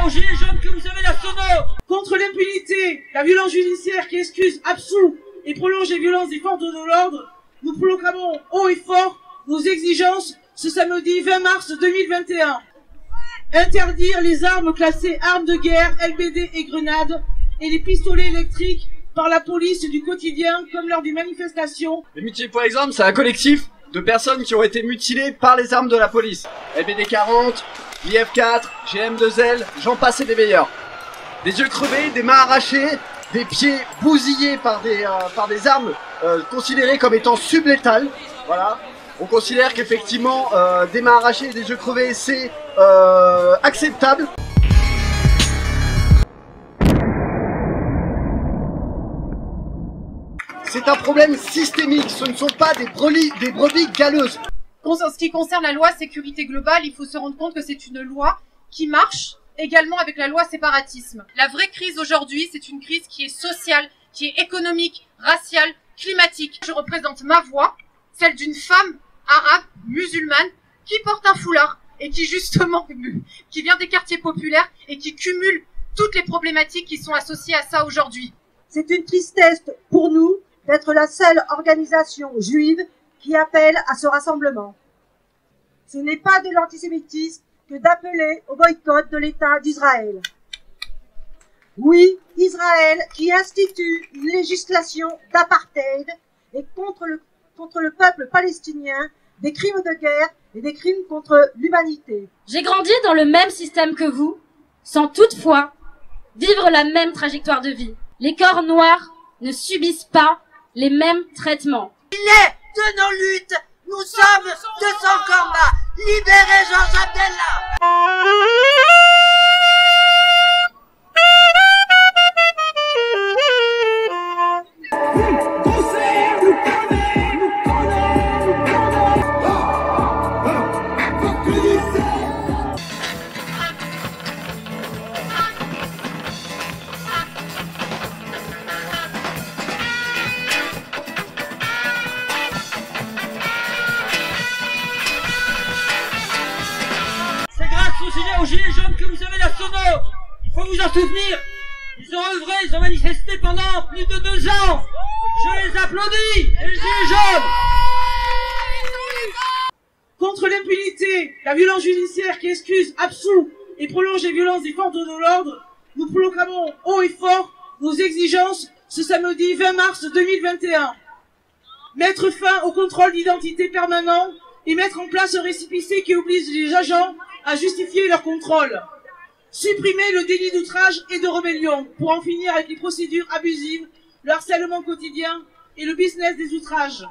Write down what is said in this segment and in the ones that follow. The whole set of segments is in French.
aux gilets jaunes que vous avez la sono. Contre l'impunité, la violence judiciaire qui excuse, absout et prolonge les violences des forces de l'ordre, nous proclamons haut et fort nos exigences ce samedi 20 mars 2021. Interdire les armes classées armes de guerre, LBD et grenades et les pistolets électriques par la police du quotidien comme lors des manifestations. Les Mutilés pour exemple, c'est un collectif de personnes qui ont été mutilées par les armes de la police. LBD 40, IF4, GM2L, j'en passe et des meilleurs. Des yeux crevés, des mains arrachées, des pieds bousillés par des armes considérées comme étant sublétales. Voilà. On considère qu'effectivement, des mains arrachées et des yeux crevés, c'est acceptable. C'est un problème systémique, ce ne sont pas des brebis galeuses. En ce qui concerne la loi sécurité globale, il faut se rendre compte que c'est une loi qui marche également avec la loi séparatisme. La vraie crise aujourd'hui, c'est une crise qui est sociale, qui est économique, raciale, climatique. Je représente ma voix, celle d'une femme arabe, musulmane, qui porte un foulard et qui justement, qui vient des quartiers populaires et qui cumule toutes les problématiques qui sont associées à ça aujourd'hui. C'est une tristesse pour nous d'être la seule organisation juive qui appelle à ce rassemblement. Ce n'est pas de l'antisémitisme que d'appeler au boycott de l'État d'Israël. Oui, Israël qui institue une législation d'apartheid et contre le peuple palestinien, des crimes de guerre et des crimes contre l'humanité. J'ai grandi dans le même système que vous, sans toutefois vivre la même trajectoire de vie. Les corps noirs ne subissent pas les mêmes traitements. Il est de nos luttes, nous sommes de son combat. Libérez Georges Abdallah. Aux gilets jaunes que vous avez la sono. Il faut vous en souvenir. Ils ont œuvré, ils ont manifesté pendant plus de 2 ans. Je les applaudis, les gilets jaunes. Contre l'impunité, la violence judiciaire qui excuse, absout et prolonge les violences des forces de l'ordre, nous proclamons haut et fort nos exigences ce samedi 20 mars 2021. Mettre fin au contrôle d'identité permanent et mettre en place un récépissé qui oblige les agents à justifier leur contrôle. Supprimer le délit d'outrage et de rébellion pour en finir avec les procédures abusives, le harcèlement quotidien et le business des outrages.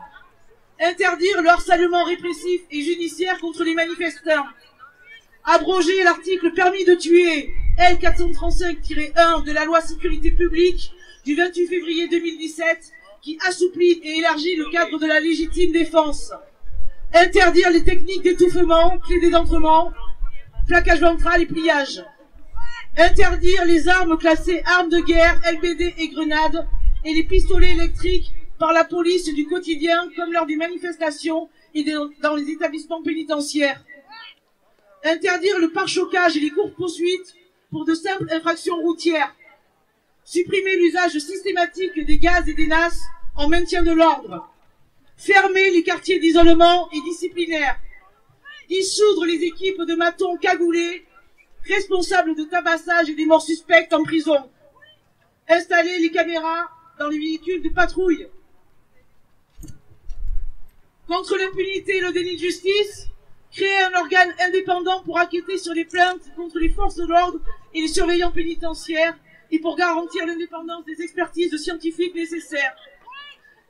Interdire le harcèlement répressif et judiciaire contre les manifestants. Abroger l'article permis de tuer L435-1 de la loi sécurité publique du 28 février 2017 qui assouplit et élargit le cadre de la légitime défense. Interdire les techniques d'étouffement, clé d'édentrement, plaquage ventral et pliage. Interdire les armes classées armes de guerre, LBD et grenades et les pistolets électriques par la police du quotidien comme lors des manifestations et dans les établissements pénitentiaires. Interdire le pare-chocage et les courses-poursuites pour de simples infractions routières. Supprimer l'usage systématique des gaz et des NAS en maintien de l'ordre. Fermer les quartiers d'isolement et disciplinaires. Dissoudre les équipes de matons cagoulés, responsables de tabassage et des morts suspectes en prison. Installer les caméras dans les véhicules de patrouille. Contre l'impunité et le déni de justice, créer un organe indépendant pour enquêter sur les plaintes contre les forces de l'ordre et les surveillants pénitentiaires et pour garantir l'indépendance des expertises scientifiques nécessaires.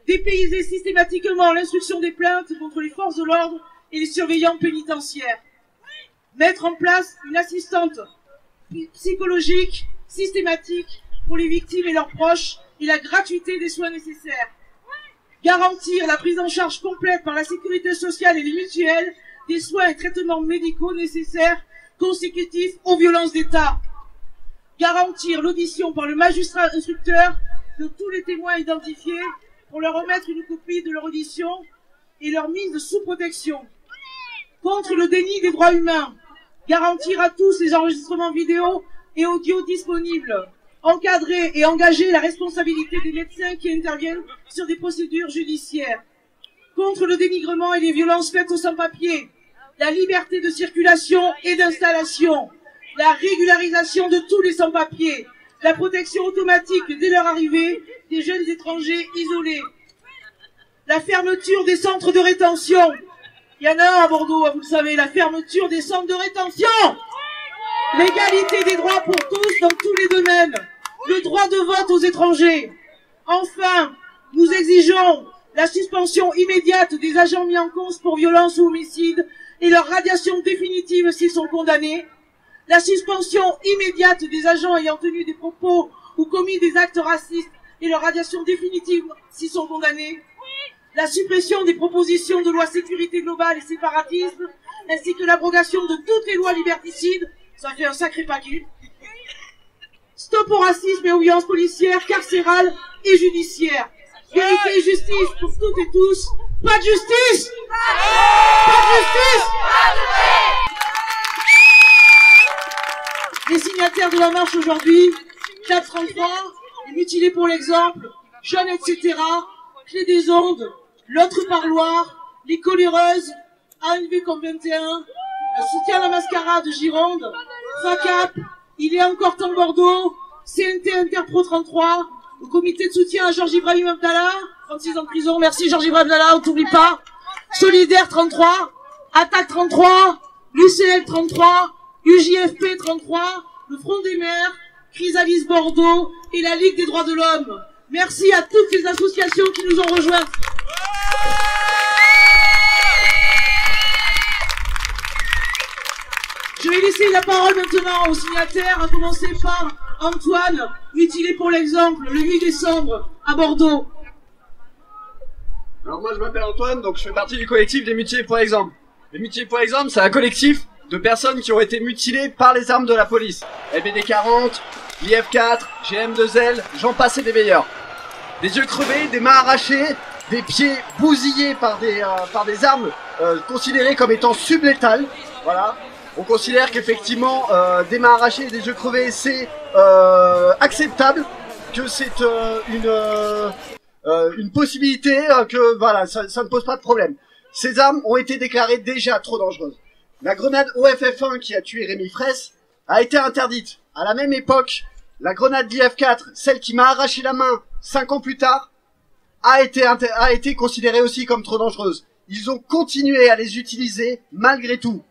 Dépayser systématiquement l'instruction des plaintes contre les forces de l'ordre et les surveillants pénitentiaires. Mettre en place une assistante psychologique systématique pour les victimes et leurs proches et la gratuité des soins nécessaires. Garantir la prise en charge complète par la sécurité sociale et les mutuelles des soins et traitements médicaux nécessaires consécutifs aux violences d'État. Garantir l'audition par le magistrat instructeur de tous les témoins identifiés pour leur remettre une copie de leur audition et leur mise sous protection. Contre le déni des droits humains, garantir à tous les enregistrements vidéo et audio disponibles, encadrer et engager la responsabilité des médecins qui interviennent sur des procédures judiciaires, contre le dénigrement et les violences faites aux sans-papiers, la liberté de circulation et d'installation, la régularisation de tous les sans-papiers, la protection automatique dès leur arrivée des jeunes étrangers isolés, la fermeture des centres de rétention. Il y en a un à Bordeaux, vous le savez, la fermeture des centres de rétention. L'égalité des droits pour tous dans tous les domaines. Le droit de vote aux étrangers. Enfin, nous exigeons la suspension immédiate des agents mis en cause pour violence ou homicide et leur radiation définitive s'ils sont condamnés. La suspension immédiate des agents ayant tenu des propos ou commis des actes racistes et leur radiation définitive s'ils sont condamnés. La suppression des propositions de loi sécurité globale et séparatisme, ainsi que l'abrogation de toutes les lois liberticides. Ça fait un sacré paquet. Stop au racisme et aux violences policières, carcérales et judiciaires. Vérité et justice pour toutes et tous. Pas de justice! Pas de justice! Les signataires de la marche aujourd'hui, 433, les mutilés pour l'exemple, jeunes, etc., Clé des ondes, l'autre parloir, les coléreuses, ANV comme 21, soutien à la mascarade Gironde, FACAP, il est encore temps Bordeaux, CNT Interpro 33, au comité de soutien à Georges Ibrahim Abdallah, 36 ans de prison, merci Georges Ibrahim Abdallah, on t'oublie pas, Solidaire 33, Attaque 33, l'UCL 33, UJFP 33, le Front des Mers, Chrysalis Bordeaux et la Ligue des droits de l'homme. Merci à toutes les associations qui nous ont rejoints. Je vais laisser la parole maintenant aux signataires, à commencer par Antoine, mutilé pour l'exemple, le 8 décembre à Bordeaux. Alors moi je m'appelle Antoine, donc je fais partie du collectif des mutilés pour l'exemple. Les mutilés pour l'exemple, c'est un collectif de personnes qui ont été mutilées par les armes de la police. LBD 40, IF4, GM2L, j'en passe et des meilleurs. Des yeux crevés, des mains arrachées, des pieds bousillés par des armes considérées comme étant sublétales. Voilà. On considère qu'effectivement des mains arrachées et des yeux crevés c'est acceptable, que c'est une possibilité, que voilà, ça ne pose pas de problème. Ces armes ont été déclarées déjà trop dangereuses. La grenade OFF1 qui a tué Rémi Fraisse a été interdite. À la même époque, la grenade d'IF4, celle qui m'a arraché la main 5 ans plus tard, a été considérée aussi comme trop dangereuse. Ils ont continué à les utiliser malgré tout.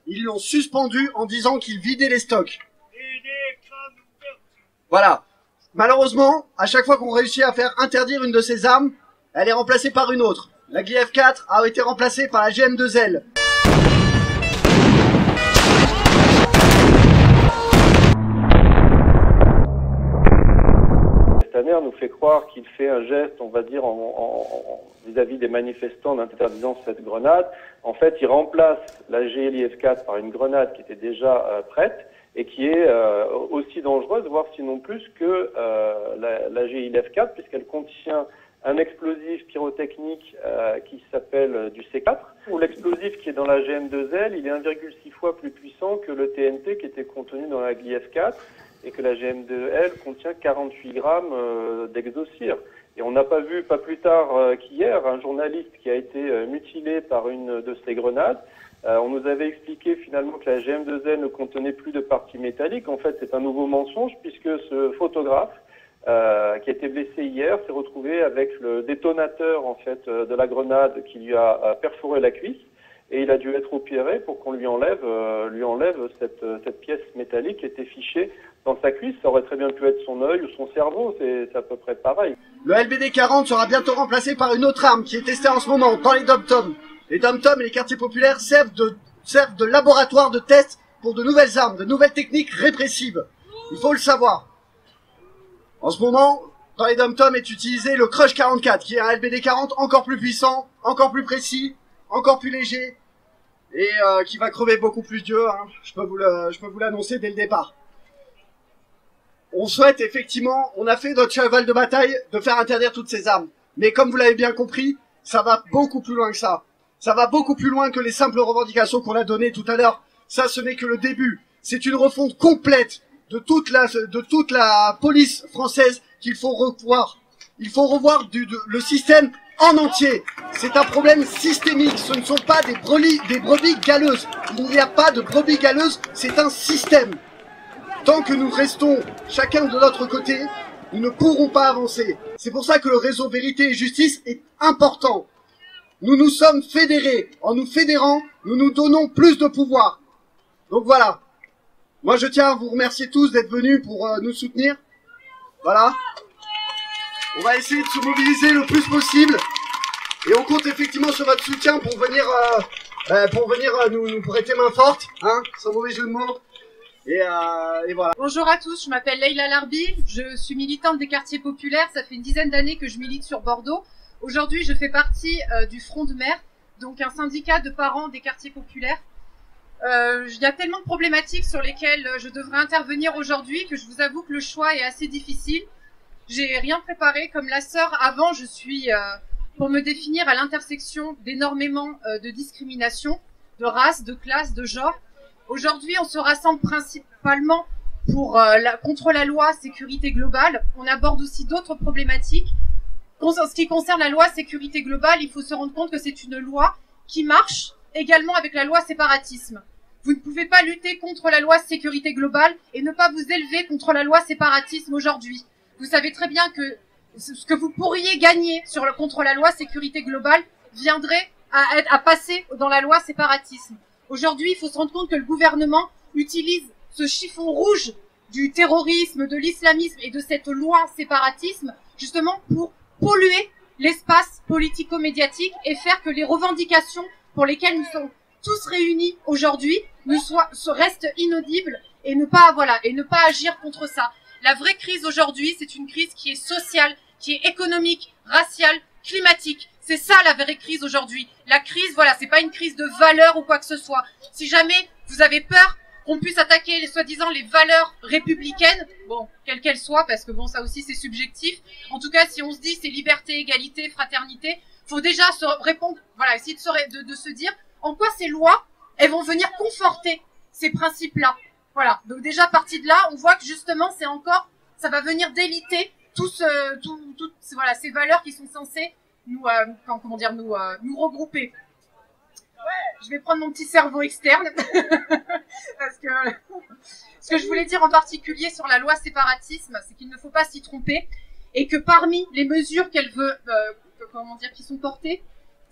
Ils l'ont suspendu en disant qu'ils vidaient les stocks. Voilà. Malheureusement, à chaque fois qu'on réussit à faire interdire une de ces armes, elle est remplacée par une autre. La GF4 a été remplacée par la GM2L. Staner nous fait croire qu'il fait un geste, on va dire, vis-à-vis des manifestants en interdisant cette grenade. En fait, il remplace la GLIF4 par une grenade qui était déjà prête et qui est aussi dangereuse, voire sinon plus que la GLIF4, puisqu'elle contient un explosif pyrotechnique qui s'appelle du C4, ou l'explosif qui est dans la GM2L, il est 1,6 fois plus puissant que le TNT qui était contenu dans la GLIF4, et que la GM2L contient 48 grammes d'exocire. Et on n'a pas vu, pas plus tard qu'hier, un journaliste qui a été mutilé par une de ces grenades. On nous avait expliqué finalement que la GM2L ne contenait plus de parties métalliques. En fait, c'est un nouveau mensonge puisque ce photographe qui a été blessé hier s'est retrouvé avec le détonateur en fait de la grenade qui lui a perforé la cuisse. Et il a dû être opéré pour qu'on lui enlève cette pièce métallique qui était fichée dans sa cuisse. Ça aurait très bien pu être son œil ou son cerveau, c'est à peu près pareil. Le LBD 40 sera bientôt remplacé par une autre arme qui est testée en ce moment dans les dom-toms. Les dom-toms et les quartiers populaires servent de laboratoire de test pour de nouvelles armes, de nouvelles techniques répressives. Il faut le savoir. En ce moment, dans les dom-tom est utilisé le Crush 44, qui est un LBD 40 encore plus puissant, encore plus précis, encore plus léger, et qui va crever beaucoup plus d'yeux, hein. Je peux vous l'annoncer dès le départ. On souhaite effectivement, on a fait notre cheval de bataille de faire interdire toutes ces armes. Mais comme vous l'avez bien compris, ça va beaucoup plus loin que ça. Ça va beaucoup plus loin que les simples revendications qu'on a données tout à l'heure. Ça, ce n'est que le début. C'est une refonte complète de toute la police française qu'il faut revoir. Il faut revoir le système en entier. C'est un problème systémique. Ce ne sont pas des brebis galeuses. Il n'y a pas de brebis galeuses. C'est un système. Tant que nous restons chacun de notre côté, nous ne pourrons pas avancer. C'est pour ça que le réseau Vérité et Justice est important. Nous nous sommes fédérés. En nous fédérant, nous nous donnons plus de pouvoir. Donc voilà. Moi, je tiens à vous remercier tous d'être venus pour nous soutenir. Voilà. On va essayer de se mobiliser le plus possible. Et on compte effectivement sur votre soutien pour venir nous prêter main forte, hein, sans mauvais jeu de mots. Et voilà. Bonjour à tous, je m'appelle Leïla Larbi, je suis militante des quartiers populaires, ça fait une dizaine d'années que je milite sur Bordeaux. Aujourd'hui, je fais partie du Front de Mer, donc un syndicat de parents des quartiers populaires. Il y a tellement de problématiques sur lesquelles je devrais intervenir aujourd'hui que je vous avoue que le choix est assez difficile. J'ai rien préparé, comme la sœur avant, je suis pour me définir à l'intersection d'énormément de discrimination, de race, de classe, de genre. Aujourd'hui, on se rassemble principalement contre la loi sécurité globale. On aborde aussi d'autres problématiques. En ce qui concerne la loi sécurité globale, il faut se rendre compte que c'est une loi qui marche également avec la loi séparatisme. Vous ne pouvez pas lutter contre la loi sécurité globale et ne pas vous élever contre la loi séparatisme aujourd'hui. Vous savez très bien que ce que vous pourriez gagner contre la loi sécurité globale viendrait à passer dans la loi séparatisme. Aujourd'hui, il faut se rendre compte que le gouvernement utilise ce chiffon rouge du terrorisme, de l'islamisme et de cette loi séparatisme, justement pour polluer l'espace politico-médiatique et faire que les revendications pour lesquelles nous sommes tous réunis aujourd'hui restent inaudibles et ne pas agir contre ça. La vraie crise aujourd'hui, c'est une crise qui est sociale, qui est économique, raciale, climatique. C'est ça la vraie crise aujourd'hui. La crise, voilà, c'est pas une crise de valeurs ou quoi que ce soit. Si jamais vous avez peur qu'on puisse attaquer soi-disant les valeurs républicaines, bon, quelles qu'elles soient, parce que bon, ça aussi c'est subjectif. En tout cas, si on se dit c'est liberté, égalité, fraternité, faut déjà se répondre, voilà, essayer de se dire en quoi ces lois, elles vont venir conforter ces principes-là. Voilà. Donc déjà, parti de là, on voit que justement, ça va venir déliter voilà, ces valeurs qui sont censées nous regrouper. Je vais prendre mon petit cerveau externe parce que ce que je voulais dire en particulier sur la loi séparatisme, c'est qu'il ne faut pas s'y tromper et que parmi les mesures qu'elle veut, qui sont portées,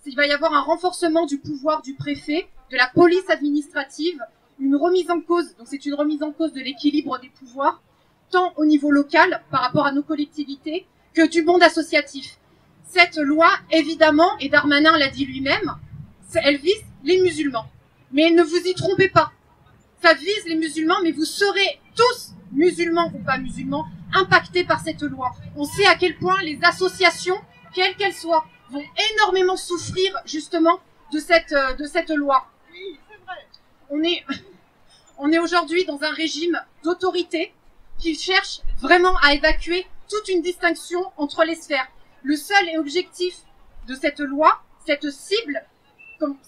il va y avoir un renforcement du pouvoir du préfet, de la police administrative, une remise en cause. Donc c'est une remise en cause de l'équilibre des pouvoirs, tant au niveau local par rapport à nos collectivités que du monde associatif. Cette loi, évidemment, et Darmanin l'a dit lui-même, elle vise les musulmans. Mais ne vous y trompez pas. Ça vise les musulmans, mais vous serez tous, musulmans ou pas musulmans, impactés par cette loi. On sait à quel point les associations, quelles qu'elles soient, vont énormément souffrir justement de cette loi. Oui, c'est vrai. On est aujourd'hui dans un régime d'autorité qui cherche vraiment à évacuer toute une distinction entre les sphères. Le seul objectif de cette loi, cette cible,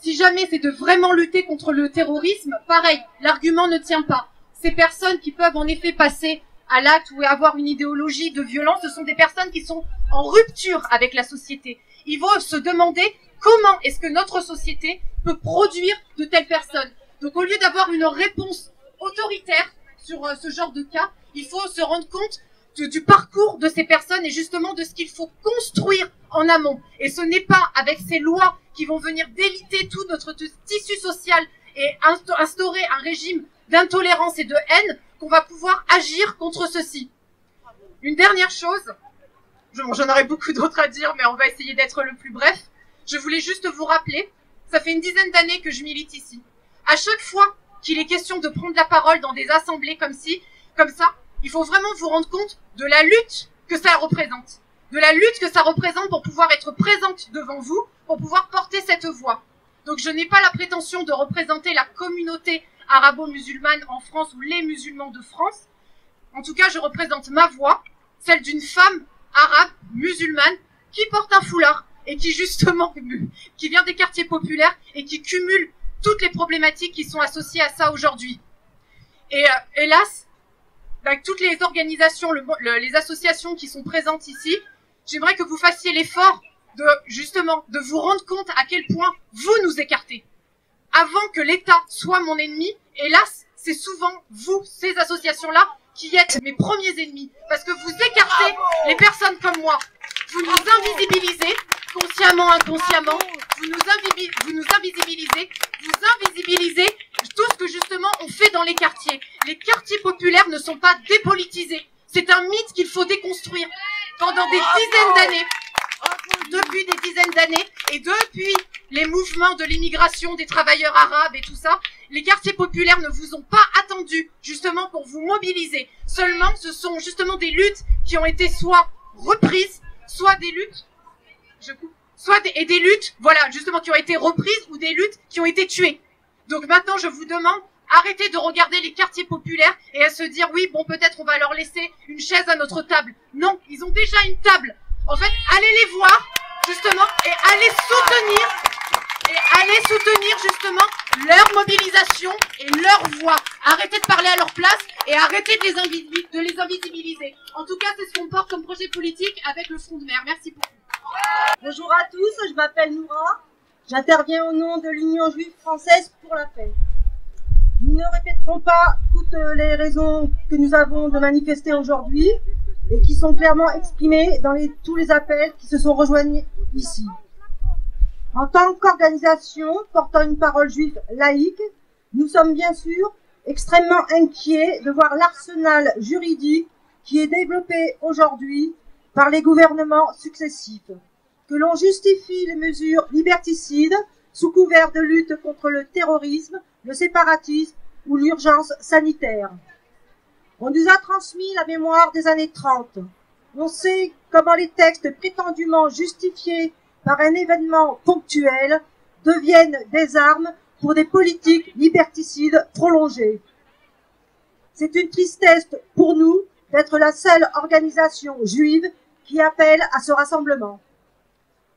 si jamais c'est de vraiment lutter contre le terrorisme, pareil, l'argument ne tient pas. Ces personnes qui peuvent en effet passer à l'acte ou avoir une idéologie de violence, ce sont des personnes qui sont en rupture avec la société. Il faut se demander comment est-ce que notre société peut produire de telles personnes. Donc au lieu d'avoir une réponse autoritaire sur ce genre de cas, il faut se rendre compte du parcours de ces personnes et justement de ce qu'il faut construire en amont. Et ce n'est pas avec ces lois qui vont venir déliter tout notre tissu social et instaurer un régime d'intolérance et de haine qu'on va pouvoir agir contre ceci. Une dernière chose, j'en aurais beaucoup d'autres à dire, mais on va essayer d'être le plus bref. Je voulais juste vous rappeler, ça fait une dizaine d'années que je milite ici. À chaque fois qu'il est question de prendre la parole dans des assemblées comme ça, il faut vraiment vous rendre compte de la lutte que ça représente. De la lutte que ça représente pour pouvoir être présente devant vous, pour pouvoir porter cette voix. Donc je n'ai pas la prétention de représenter la communauté arabo-musulmane en France ou les musulmans de France. En tout cas, je représente ma voix, celle d'une femme arabe, musulmane, qui porte un foulard et qui justement, qui vient des quartiers populaires et qui cumule toutes les problématiques qui sont associées à ça aujourd'hui. Et hélas, avec toutes les organisations, les associations qui sont présentes ici, j'aimerais que vous fassiez l'effort de vous rendre compte à quel point vous nous écartez. Avant que l'État soit mon ennemi, hélas, c'est souvent vous, ces associations-là, qui êtes mes premiers ennemis. Parce que vous écartez les personnes comme moi. Vous nous invisibilisez, consciemment, inconsciemment. Vous nous invisibilisez tout ce que justement on fait dans les quartiers. Les quartiers populaires ne sont pas dépolitisés. C'est un mythe qu'il faut déconstruire. Pendant des dizaines d'années, depuis des dizaines d'années, et depuis les mouvements de l'immigration des travailleurs arabes et tout ça, les quartiers populaires ne vous ont pas attendu justement pour vous mobiliser. Seulement, ce sont justement des luttes qui ont été soit reprises, soit des luttes, des luttes, voilà, justement, qui ont été reprises ou des luttes qui ont été tuées. Donc maintenant, je vous demande, arrêtez de regarder les quartiers populaires et à se dire, oui, bon, peut-être on va leur laisser une chaise à notre table. Non, ils ont déjà une table. En fait, allez les voir, justement, et allez soutenir justement leur mobilisation et leur voix. Arrêtez de parler à leur place et arrêtez de les invisibiliser. En tout cas, c'est ce qu'on porte comme projet politique avec le Front de Mer. Merci beaucoup. Bonjour à tous, je m'appelle Noura. J'interviens au nom de l'Union juive française pour la paix. Nous ne répéterons pas toutes les raisons que nous avons de manifester aujourd'hui et qui sont clairement exprimées dans tous les appels qui se sont rejoints ici. En tant qu'organisation portant une parole juive laïque, nous sommes bien sûr extrêmement inquiets de voir l'arsenal juridique qui est développé aujourd'hui par les gouvernements successifs, que l'on justifie les mesures liberticides sous couvert de lutte contre le terrorisme, le séparatisme ou l'urgence sanitaire. On nous a transmis la mémoire des années 30. On sait comment les textes prétendument justifiés par un événement ponctuel deviennent des armes pour des politiques liberticides prolongées. C'est une tristesse pour nous d'être la seule organisation juive qui appelle à ce rassemblement.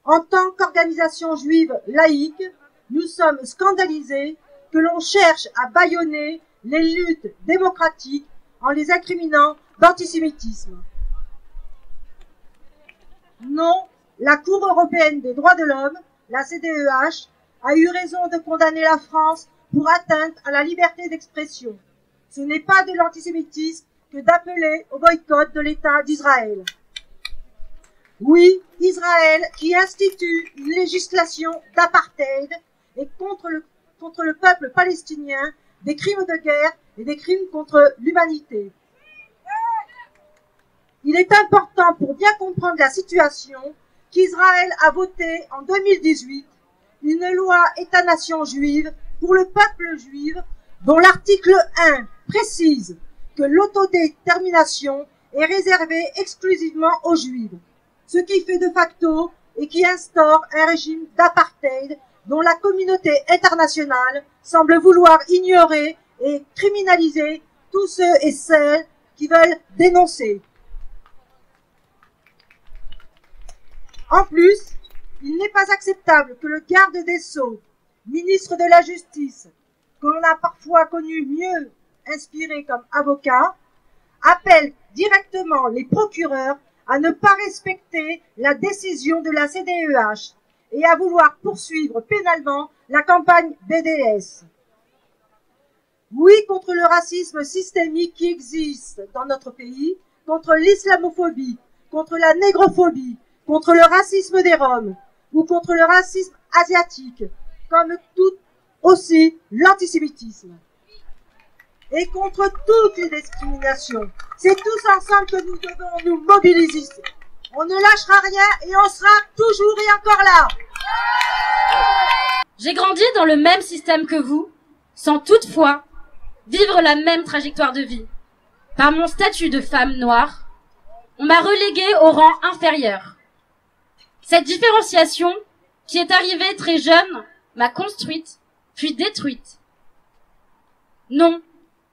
En tant qu'organisation juive laïque, nous sommes scandalisés que l'on cherche à bâillonner les luttes démocratiques en les incriminant d'antisémitisme. Non, la Cour européenne des droits de l'homme, la CEDH, a eu raison de condamner la France pour atteinte à la liberté d'expression. Ce n'est pas de l'antisémitisme que d'appeler au boycott de l'État d'Israël. Oui, Israël qui institue une législation d'apartheid et contre le peuple palestinien des crimes de guerre et des crimes contre l'humanité. Il est important pour bien comprendre la situation qu'Israël a voté en 2018 une loi État-nation juive pour le peuple juif dont l'article 1 précise que l'autodétermination est réservée exclusivement aux juifs, ce qui fait de facto et qui instaure un régime d'apartheid dont la communauté internationale semble vouloir ignorer et criminaliser tous ceux et celles qui veulent dénoncer. En plus, il n'est pas acceptable que le garde des Sceaux, ministre de la Justice, que l'on a parfois connu mieux inspiré comme avocat, appelle directement les procureurs à ne pas respecter la décision de la CEDH et à vouloir poursuivre pénalement la campagne BDS. Oui, contre le racisme systémique qui existe dans notre pays, contre l'islamophobie, contre la négrophobie, contre le racisme des Roms ou contre le racisme asiatique, comme tout aussi l'antisémitisme. Et contre toutes les discriminations. C'est tous ensemble que nous devons nous mobiliser. On ne lâchera rien et on sera toujours et encore là. J'ai grandi dans le même système que vous, sans toutefois vivre la même trajectoire de vie. Par mon statut de femme noire, on m'a reléguée au rang inférieur. Cette différenciation, qui est arrivée très jeune, m'a construite, puis détruite. Non,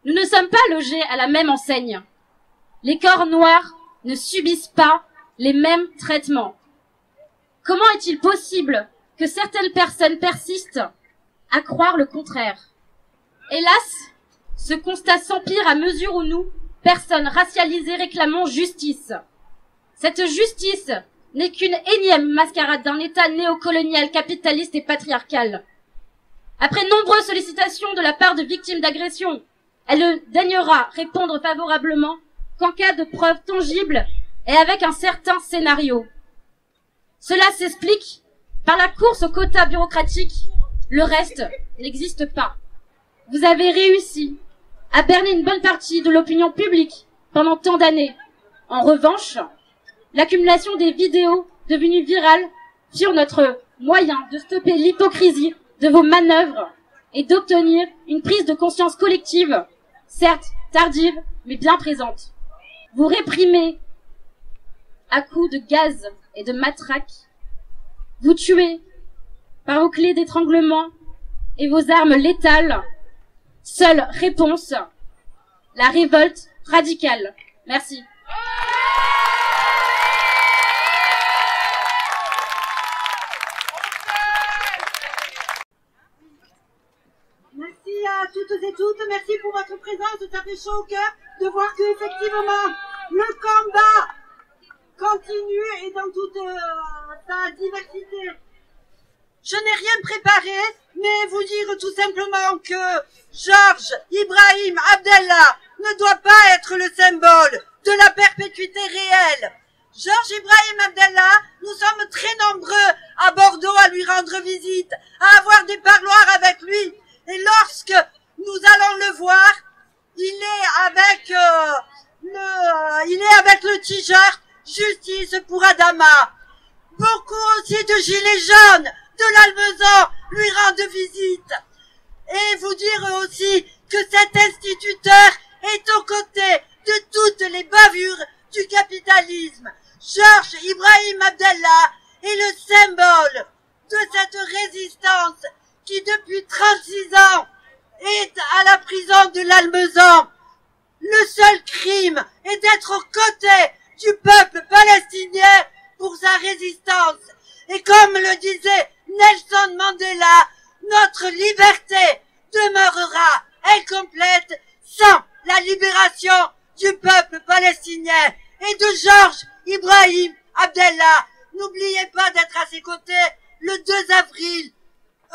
nous ne sommes pas logés à la même enseigne. Les corps noirs ne subissent pas les mêmes traitements. Comment est-il possible que certaines personnes persistent à croire le contraire? Hélas, ce constat s'empire à mesure où nous, personnes racialisées, réclamons justice. Cette justice n'est qu'une énième mascarade d'un État néocolonial, capitaliste et patriarcal. Après nombreuses sollicitations de la part de victimes d'agressions, elle ne daignera répondre favorablement qu'en cas de preuves tangibles et avec un certain scénario. Cela s'explique par la course au quota bureaucratique. Le reste n'existe pas. Vous avez réussi à berner une bonne partie de l'opinion publique pendant tant d'années. En revanche, l'accumulation des vidéos devenues virales furent notre moyen de stopper l'hypocrisie de vos manœuvres et d'obtenir une prise de conscience collective, certes tardive, mais bien présente. Vous réprimez à coups de gaz et de matraque. Vous tuez par vos clés d'étranglement et vos armes létales. Seule réponse, la révolte radicale. Merci. Merci à toutes et toutes, merci pour votre présence, ça fait chaud au cœur de voir que effectivement le combat continue et dans toute sa diversité. Je n'ai rien préparé, mais vous dire tout simplement que Georges Ibrahim Abdellah ne doit pas être le symbole de la perpétuité réelle. Georges Ibrahim Abdellah, nous sommes très nombreux à Bordeaux à lui rendre visite, à avoir des parloirs avec lui. Et lorsque nous allons le voir, il est avec le t-shirt Justice pour Adama. Beaucoup aussi de gilets jaunes de l'Almezan lui rendent visite. Et vous dire aussi que cet instituteur est aux côtés de toutes les bavures du capitalisme. Georges Ibrahim Abdellah est le symbole de cette résistance qui depuis 36 ans est à la prison de l'Almezan. Le seul crime est d'être aux côtés du peuple palestinien pour sa résistance. Et comme le disait Nelson Mandela, notre liberté demeurera incomplète sans la libération du peuple palestinien et de Georges Ibrahim Abdellah. N'oubliez pas d'être à ses côtés le 2 avril.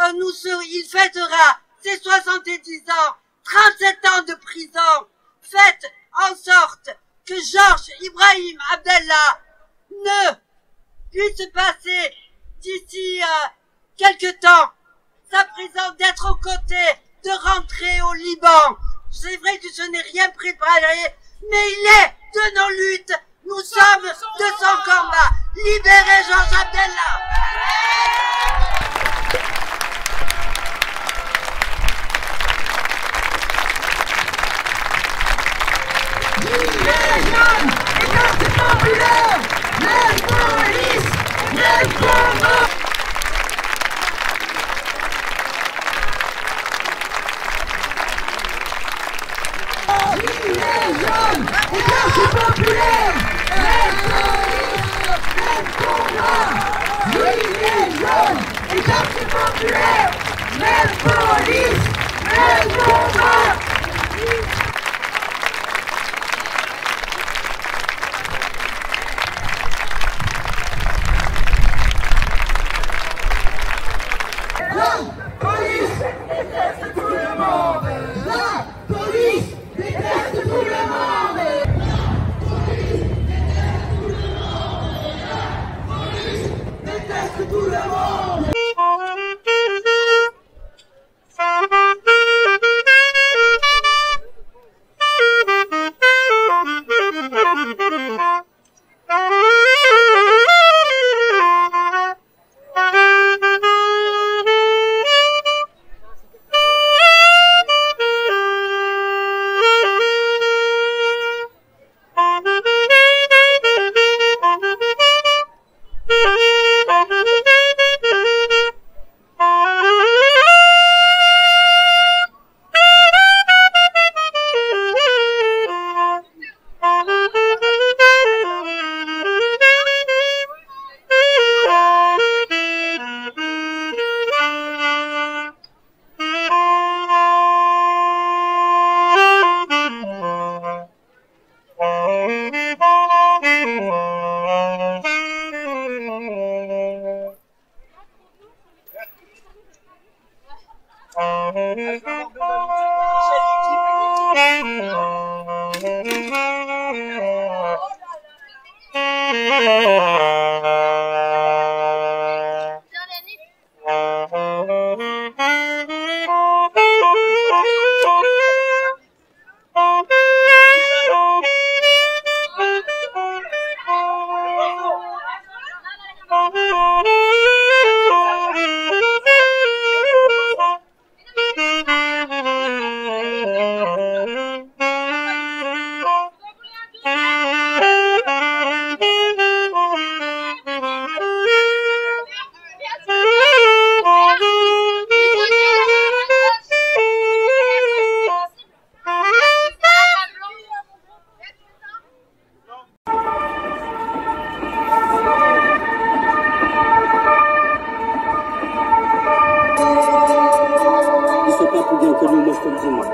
Il fêtera ses 70 ans, 37 ans de prison. Faites en sorte que Georges Ibrahim Abdellah ne puisse passer d'ici quelque temps sa prison, d'être aux côtés, de rentrer au Liban. C'est vrai que je n'ai rien préparé, mais il est de nos luttes. Nous sommes de son combat. Libérez Georges Abdellah. Les jeunes et classes populaires, les polices, les combats. Les jeunes et classes populaires, les polices, les combats. Les jeunes et classes populaires, les polices, les combats. te le dis, moi.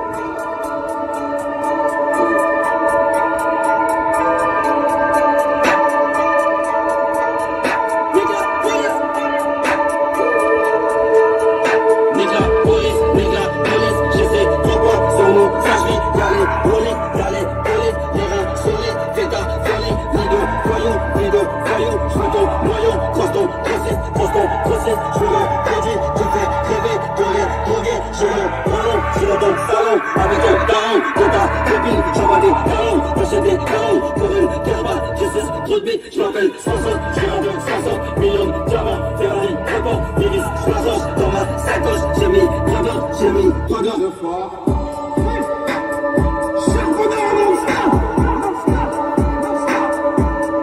Avec ton talent, de ta copine, j'envoie des talents, j'achète des talents, pour une carabat, j'ai 16 trop de billes, je m'appelle 500, je suis rendu 500 millions de diamants, Ferrari, rapport, Iris, je m'assoce dans ma sacoche, j'ai mis Prada, j'ai mis Prada. Deux fois. Charbonneur non-stop,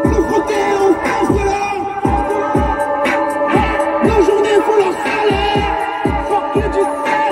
nous frotter en France de l'or, nos journées font leur salaire, fuck que tu sais.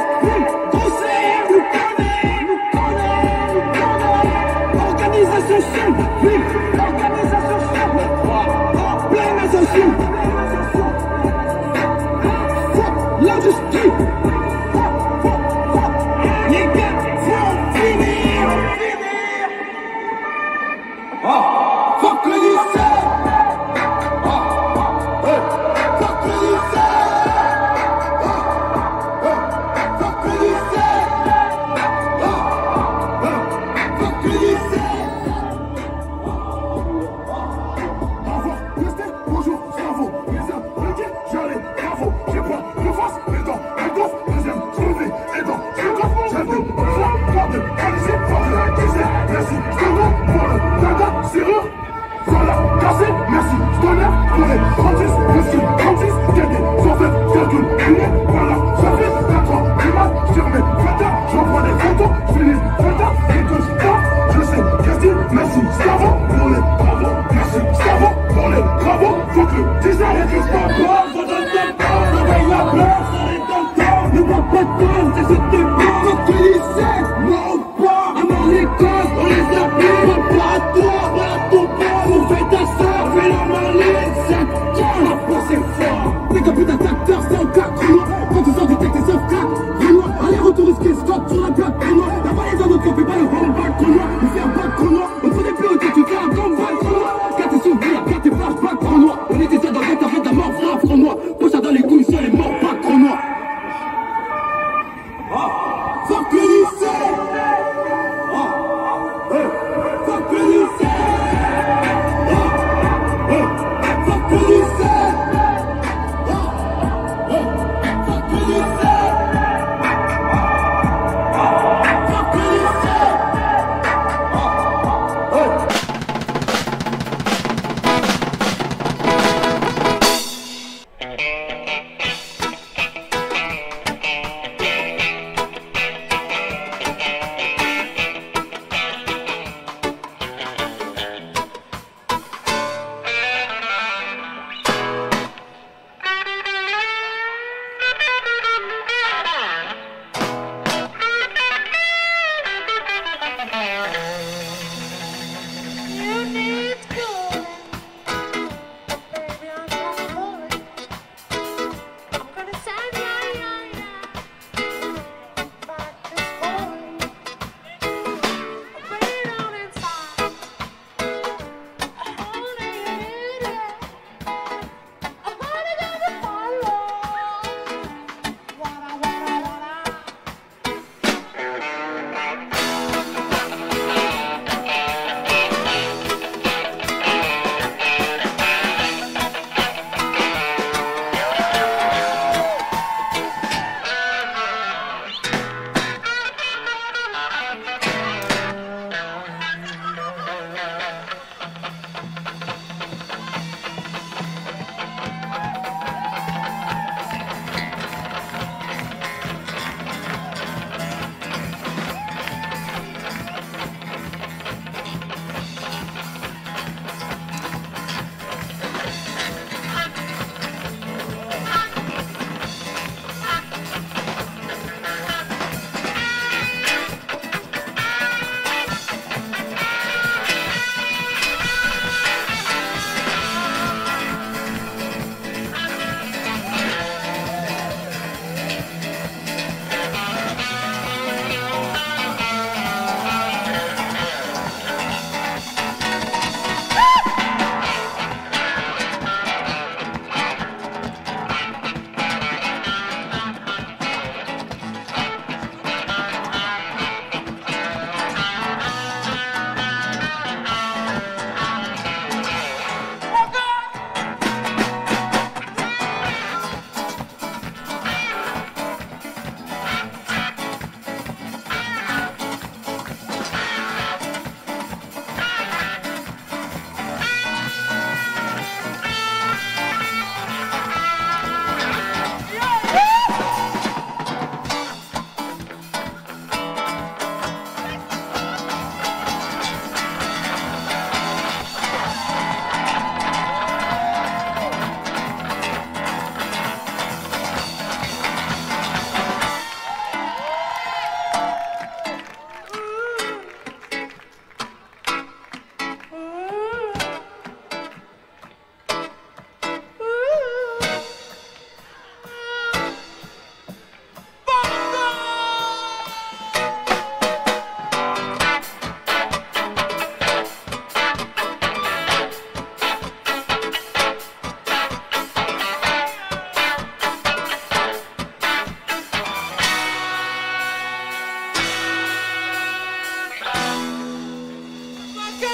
Fuck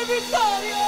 vittoria!